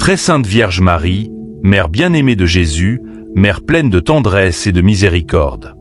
Très sainte Vierge Marie, Mère bien-aimée de Jésus, Mère pleine de tendresse et de miséricorde.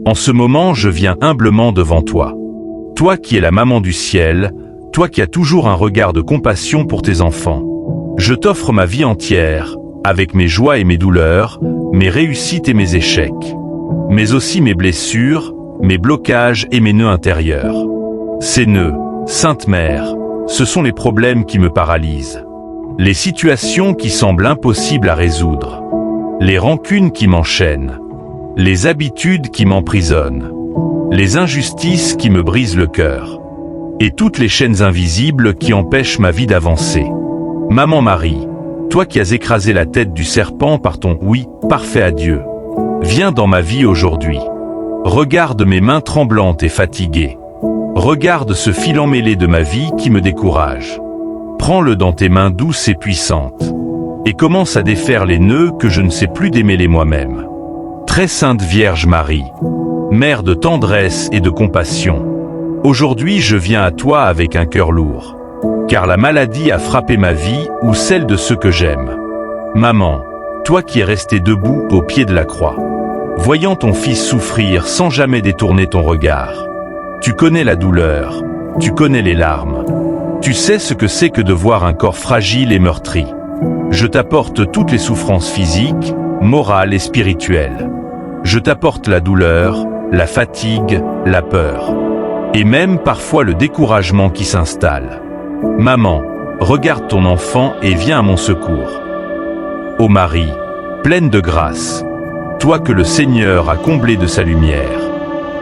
En ce moment, je viens humblement devant toi. Toi qui es la maman du ciel, toi qui as toujours un regard de compassion pour tes enfants. Je t'offre ma vie entière, avec mes joies et mes douleurs, mes réussites et mes échecs, mais aussi mes blessures, mes blocages et mes nœuds intérieurs. Ces nœuds, Sainte Mère, ce sont les problèmes qui me paralysent, les situations qui semblent impossibles à résoudre, les rancunes qui m'enchaînent, les habitudes qui m'emprisonnent, les injustices qui me brisent le cœur, et toutes les chaînes invisibles qui empêchent ma vie d'avancer. Maman Marie, toi qui as écrasé la tête du serpent par ton oui parfait à Dieu, viens dans ma vie aujourd'hui. Regarde mes mains tremblantes et fatiguées. Regarde ce fil emmêlé de ma vie qui me décourage. Prends-le dans tes mains douces et puissantes, et commence à défaire les nœuds que je ne sais plus démêler moi-même. Très sainte Vierge Marie, Mère de tendresse et de compassion, aujourd'hui je viens à toi avec un cœur lourd, car la maladie a frappé ma vie ou celle de ceux que j'aime. Maman, toi qui es restée debout au pied de la croix, voyant ton fils souffrir sans jamais détourner ton regard. Tu connais la douleur, tu connais les larmes, tu sais ce que c'est que de voir un corps fragile et meurtri. Je t'apporte toutes les souffrances physiques, morales et spirituelles. Je t'apporte la douleur, la fatigue, la peur, et même parfois le découragement qui s'installe. Maman, regarde ton enfant et viens à mon secours. Ô Marie, pleine de grâce, toi que le Seigneur a comblé de sa lumière,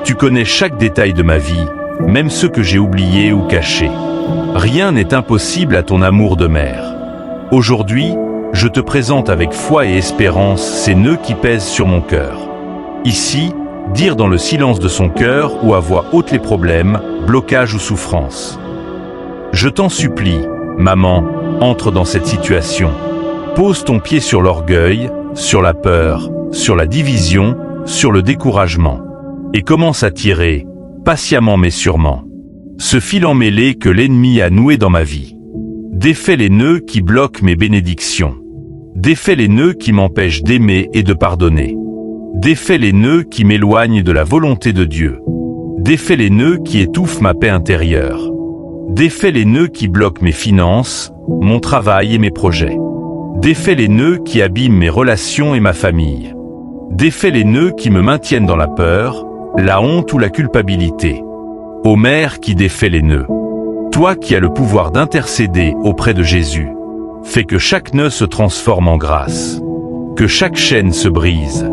tu connais chaque détail de ma vie, même ceux que j'ai oubliés ou cachés. Rien n'est impossible à ton amour de mère. Aujourd'hui, je te présente avec foi et espérance ces nœuds qui pèsent sur mon cœur. Ici, dire dans le silence de son cœur ou à voix haute les problèmes, blocages ou souffrances. Je t'en supplie, maman, entre dans cette situation. Pose ton pied sur l'orgueil, sur la peur, sur la division, sur le découragement, et commence à tirer, patiemment mais sûrement, ce fil emmêlé que l'ennemi a noué dans ma vie. Défais les nœuds qui bloquent mes bénédictions. Défais les nœuds qui m'empêchent d'aimer et de pardonner. Défais les nœuds qui m'éloignent de la volonté de Dieu. Défais les nœuds qui étouffent ma paix intérieure. Défais les nœuds qui bloquent mes finances, mon travail et mes projets. Défais les nœuds qui abîment mes relations et ma famille. Défais les nœuds qui me maintiennent dans la peur, la honte ou la culpabilité. Ô Mère qui défait les nœuds, toi qui as le pouvoir d'intercéder auprès de Jésus, fais que chaque nœud se transforme en grâce, que chaque chaîne se brise,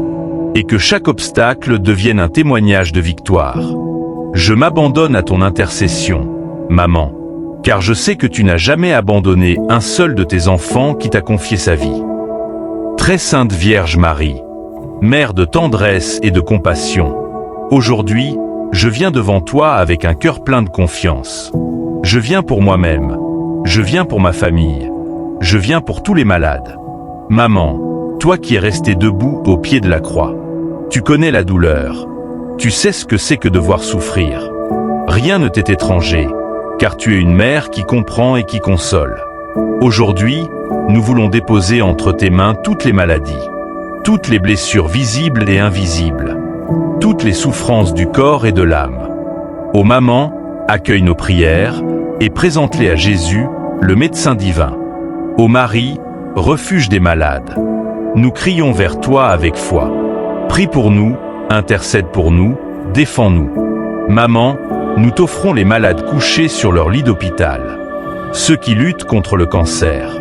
et que chaque obstacle devienne un témoignage de victoire. Je m'abandonne à ton intercession, maman, car je sais que tu n'as jamais abandonné un seul de tes enfants qui t'a confié sa vie. Très sainte Vierge Marie, Mère de tendresse et de compassion, aujourd'hui, je viens devant toi avec un cœur plein de confiance. Je viens pour moi-même, je viens pour ma famille, je viens pour tous les malades. Maman, toi qui es restée debout au pied de la croix, tu connais la douleur, tu sais ce que c'est que devoir souffrir. Rien ne t'est étranger, car tu es une mère qui comprend et qui console. Aujourd'hui, nous voulons déposer entre tes mains toutes les maladies, toutes les blessures visibles et invisibles, toutes les souffrances du corps et de l'âme. Ô maman, accueille nos prières et présente-les à Jésus, le médecin divin. Ô Marie, refuge des malades, nous crions vers toi avec foi. Prie pour nous, intercède pour nous, défends-nous. Maman, nous t'offrons les malades couchés sur leur lit d'hôpital, ceux qui luttent contre le cancer,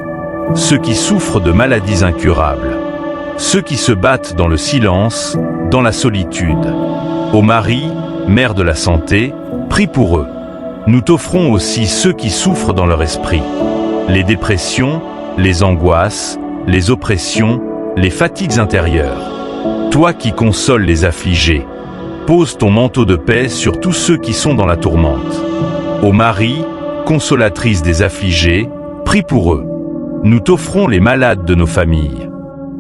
ceux qui souffrent de maladies incurables, ceux qui se battent dans le silence, dans la solitude. Ô Marie, Mère de la santé, prie pour eux. Nous t'offrons aussi ceux qui souffrent dans leur esprit, les dépressions, les angoisses, les oppressions, les fatigues intérieures. Toi qui consoles les affligés, pose ton manteau de paix sur tous ceux qui sont dans la tourmente. Ô Marie, consolatrice des affligés, prie pour eux. Nous t'offrons les malades de nos familles,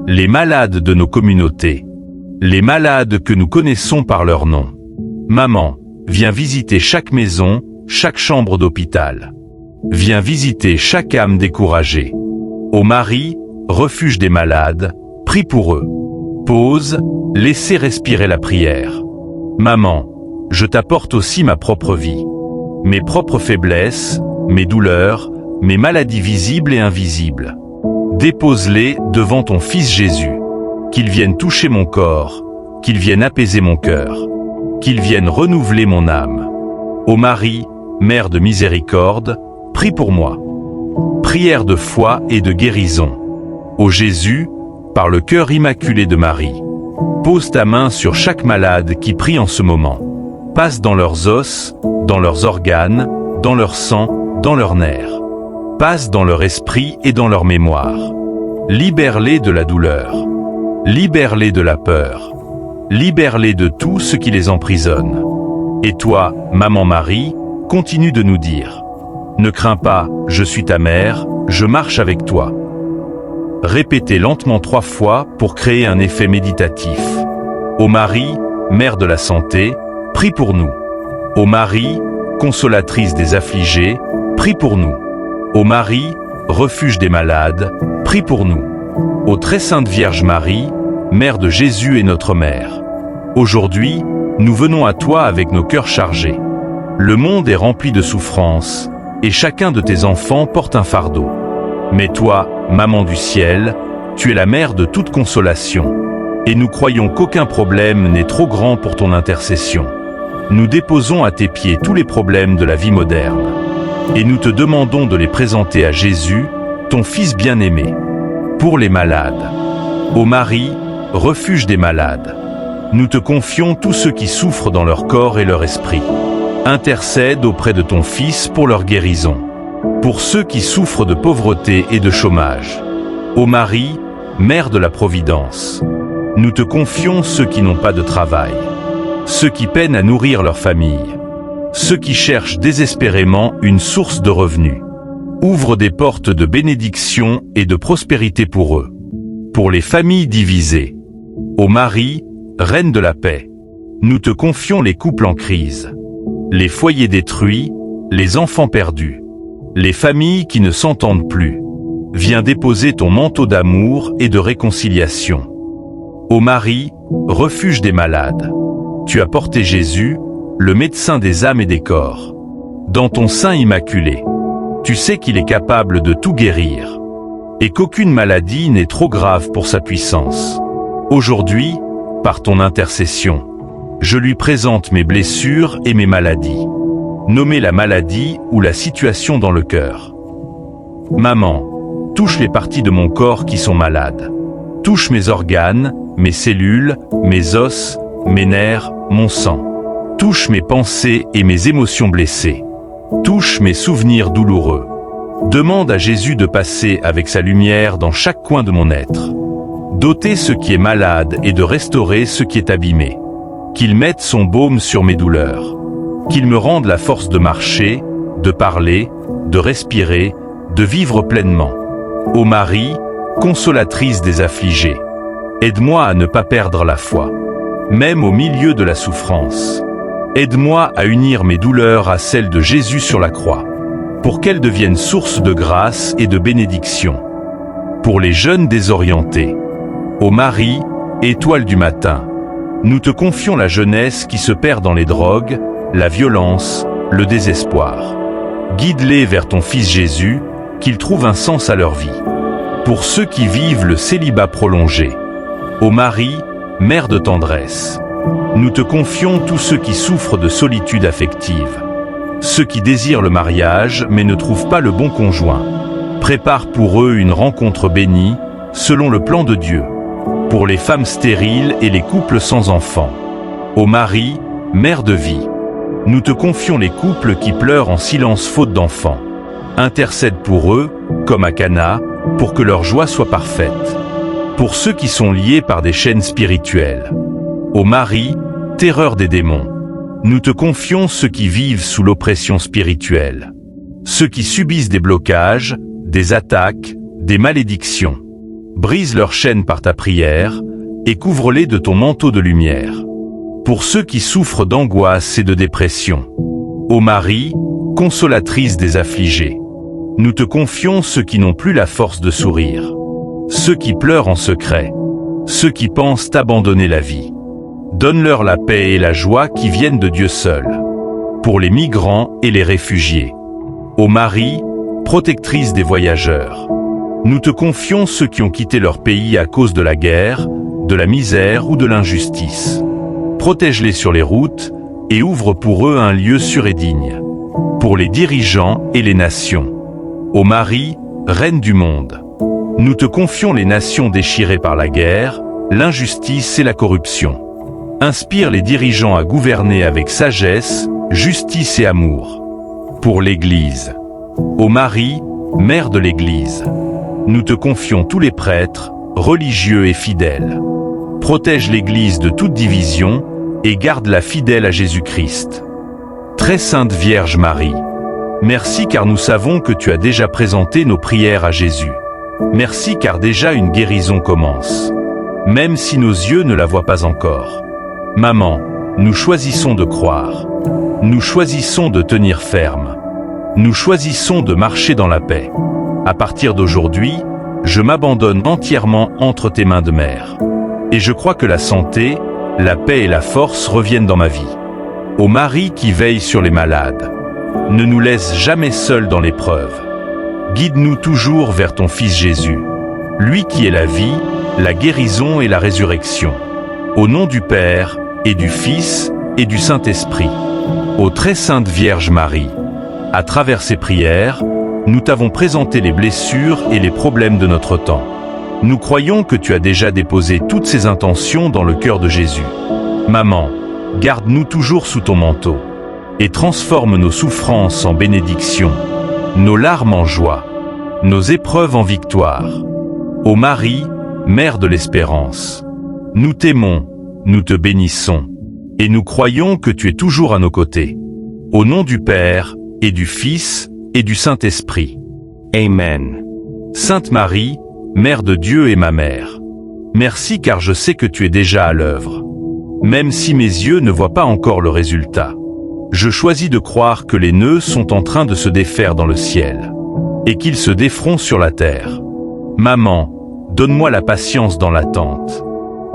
les malades de nos communautés, les malades que nous connaissons par leur nom. Maman, viens visiter chaque maison, chaque chambre d'hôpital. Viens visiter chaque âme découragée. Ô Marie, refuge des malades, prie pour eux. Pause, laissez respirer la prière. Maman, je t'apporte aussi ma propre vie. Mes propres faiblesses, mes douleurs, mes maladies visibles et invisibles. Dépose-les devant ton Fils Jésus. Qu'il vienne toucher mon corps, qu'il vienne apaiser mon cœur, qu'il vienne renouveler mon âme. Ô Marie, Mère de miséricorde, prie pour moi. Prière de foi et de guérison. Ô Jésus, par le cœur immaculé de Marie, pose ta main sur chaque malade qui prie en ce moment. Passe dans leurs os, dans leurs organes, dans leur sang, dans leurs nerfs. Passe dans leur esprit et dans leur mémoire. Libère-les de la douleur. Libère-les de la peur. Libère-les de tout ce qui les emprisonne. Et toi, Maman Marie, continue de nous dire: ne crains pas, je suis ta mère, je marche avec toi. Répétez lentement 3 fois pour créer un effet méditatif. Ô Marie, Mère de la santé, prie pour nous. Ô Marie, consolatrice des affligés, prie pour nous. Ô Marie, refuge des malades, prie pour nous. Ô très sainte Vierge Marie, Mère de Jésus et notre Mère. Aujourd'hui, nous venons à toi avec nos cœurs chargés. Le monde est rempli de souffrances, et chacun de tes enfants porte un fardeau. Mais toi, Maman du ciel, tu es la mère de toute consolation, et nous croyons qu'aucun problème n'est trop grand pour ton intercession. Nous déposons à tes pieds tous les problèmes de la vie moderne, et nous te demandons de les présenter à Jésus, ton Fils bien-aimé. Pour les malades. Ô Marie, refuge des malades, nous te confions tous ceux qui souffrent dans leur corps et leur esprit. Intercède auprès de ton Fils pour leur guérison. Pour ceux qui souffrent de pauvreté et de chômage. Ô Marie, Mère de la Providence, nous te confions ceux qui n'ont pas de travail, ceux qui peinent à nourrir leur famille, ceux qui cherchent désespérément une source de revenus. Ouvre des portes de bénédiction et de prospérité pour eux. Pour les familles divisées. Ô Marie, Reine de la paix, nous te confions les couples en crise, les foyers détruits, les enfants perdus, les familles qui ne s'entendent plus. Viens déposer ton manteau d'amour et de réconciliation. Ô Marie, refuge des malades, tu as porté Jésus, le médecin des âmes et des corps, dans ton sein immaculé. Tu sais qu'il est capable de tout guérir, et qu'aucune maladie n'est trop grave pour sa puissance. Aujourd'hui, par ton intercession, je lui présente mes blessures et mes maladies. Nommez la maladie ou la situation dans le cœur. Maman, touche les parties de mon corps qui sont malades. Touche mes organes, mes cellules, mes os, mes nerfs, mon sang. Touche mes pensées et mes émotions blessées. Touche mes souvenirs douloureux. Demande à Jésus de passer avec sa lumière dans chaque coin de mon être. D'ôter ce qui est malade et de restaurer ce qui est abîmé. Qu'il mette son baume sur mes douleurs. Qu'il me rende la force de marcher, de parler, de respirer, de vivre pleinement. Ô Marie, consolatrice des affligés, aide-moi à ne pas perdre la foi, même au milieu de la souffrance. Aide-moi à unir mes douleurs à celles de Jésus sur la croix, pour qu'elles deviennent source de grâce et de bénédiction. Pour les jeunes désorientés. Ô Marie, étoile du matin, nous te confions la jeunesse qui se perd dans les drogues, la violence, le désespoir. Guide-les vers ton Fils Jésus, qu'ils trouvent un sens à leur vie. Pour ceux qui vivent le célibat prolongé. Ô Marie, Mère de tendresse, nous te confions tous ceux qui souffrent de solitude affective. Ceux qui désirent le mariage mais ne trouvent pas le bon conjoint. Prépare pour eux une rencontre bénie, selon le plan de Dieu. Pour les femmes stériles et les couples sans enfants. Ô Marie, Mère de vie, nous te confions les couples qui pleurent en silence faute d'enfants. Intercède pour eux, comme à Cana, pour que leur joie soit parfaite. Pour ceux qui sont liés par des chaînes spirituelles. Ô Marie, terreur des démons, nous te confions ceux qui vivent sous l'oppression spirituelle. Ceux qui subissent des blocages, des attaques, des malédictions. Brise leurs chaînes par ta prière, et couvre-les de ton manteau de lumière. Pour ceux qui souffrent d'angoisse et de dépression. Ô Marie, consolatrice des affligés, Nous te confions ceux qui n'ont plus la force de sourire, ceux qui pleurent en secret, ceux qui pensent abandonner la vie. Donne-leur la paix et la joie qui viennent de Dieu seul. Pour les migrants et les réfugiés. Ô Marie, protectrice des voyageurs, nous te confions ceux qui ont quitté leur pays à cause de la guerre, de la misère ou de l'injustice. Protège-les sur les routes et ouvre pour eux un lieu sûr et digne. Pour les dirigeants et les nations. Ô Marie, reine du monde, nous te confions les nations déchirées par la guerre, l'injustice et la corruption. Inspire les dirigeants à gouverner avec sagesse, justice et amour. Pour l'Église. Ô Marie, mère de l'Église, nous te confions tous les prêtres, religieux et fidèles. Protège l'Église de toute division et garde-la fidèle à Jésus-Christ. Très sainte Vierge Marie, merci car nous savons que tu as déjà présenté nos prières à Jésus. Merci car déjà une guérison commence, même si nos yeux ne la voient pas encore. Maman, nous choisissons de croire. Nous choisissons de tenir ferme. Nous choisissons de marcher dans la paix. À partir d'aujourd'hui, je m'abandonne entièrement entre tes mains de mère. Et je crois que la santé, la paix et la force reviennent dans ma vie. Ô Marie qui veille sur les malades, ne nous laisse jamais seuls dans l'épreuve. Guide-nous toujours vers ton Fils Jésus, lui qui est la vie, la guérison et la résurrection. Au nom du Père, et du Fils, et du Saint-Esprit. Ô très sainte Vierge Marie, à travers ces prières, nous t'avons présenté les blessures et les problèmes de notre temps. Nous croyons que tu as déjà déposé toutes ces intentions dans le cœur de Jésus. Maman, garde-nous toujours sous ton manteau, et transforme nos souffrances en bénédiction, nos larmes en joie, nos épreuves en victoire. Ô Marie, Mère de l'Espérance, nous t'aimons, nous te bénissons, et nous croyons que tu es toujours à nos côtés. Au nom du Père, et du Fils, et du Saint-Esprit. Amen. Sainte Marie, Mère de Dieu et ma mère, merci car je sais que tu es déjà à l'œuvre. Même si mes yeux ne voient pas encore le résultat, je choisis de croire que les nœuds sont en train de se défaire dans le ciel, et qu'ils se déferont sur la terre. Maman, donne-moi la patience dans l'attente,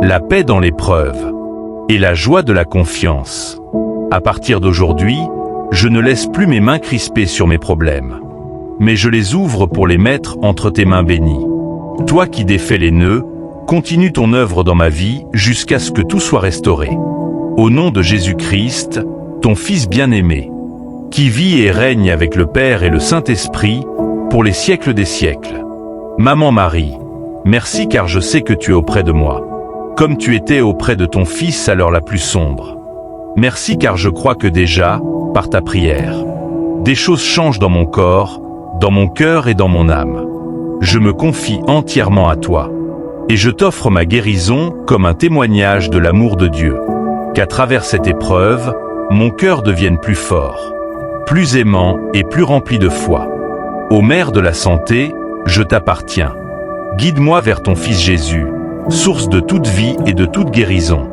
la paix dans l'épreuve, et la joie de la confiance. À partir d'aujourd'hui, je ne laisse plus mes mains crispées sur mes problèmes, mais je les ouvre pour les mettre entre tes mains bénies. Toi qui défais les nœuds, continue ton œuvre dans ma vie jusqu'à ce que tout soit restauré. Au nom de Jésus-Christ, ton Fils bien-aimé, qui vit et règne avec le Père et le Saint-Esprit, pour les siècles des siècles. Maman Marie, merci car je sais que tu es auprès de moi, comme tu étais auprès de ton Fils à l'heure la plus sombre. Merci car je crois que déjà, par ta prière, des choses changent dans mon corps, dans mon cœur et dans mon âme. Je me confie entièrement à toi, et je t'offre ma guérison comme un témoignage de l'amour de Dieu. Qu'à travers cette épreuve, mon cœur devienne plus fort, plus aimant et plus rempli de foi. Ô Mère de la santé, je t'appartiens. Guide-moi vers ton Fils Jésus, source de toute vie et de toute guérison.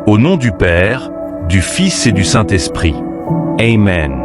Au nom du Père, du Fils et du Saint-Esprit. Amen.